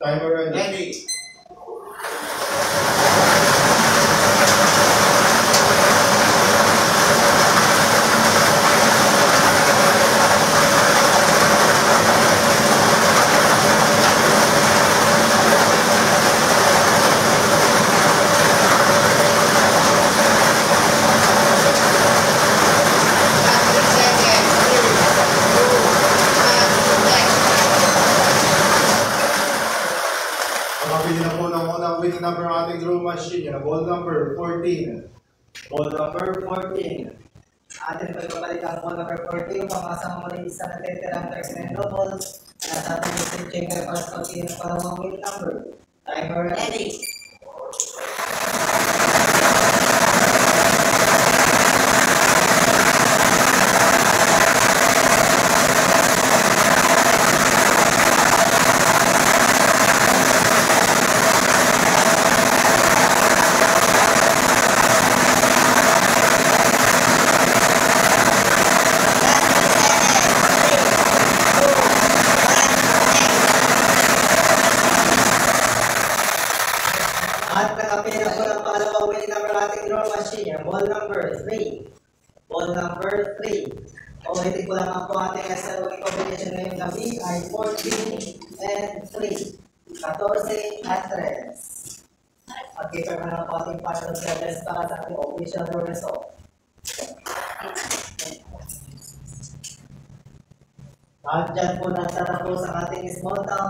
Timer ready. Ready. Pagpapili na po ng unang winning number ng ating draw machine. Yan, ball number 14. Ball number 14. Atin po ibabalik ang ball number 14. Pamasang muli isa na teterang X-Men doubles. At ating Mr. Chamber para sa pagpili ng pangalawang winning number. Timer ready. At nakapili na po ng pangalawang winning number ng ating draw machine. Ball number 3. Ball number 3. Ulitin ko lang po ating SLO combination ngayong gabi ay 14 and 3. 14 at 3. Mag-keeper na po ating final service para sa ating official draw result. At dyan po natatapos ang ating small town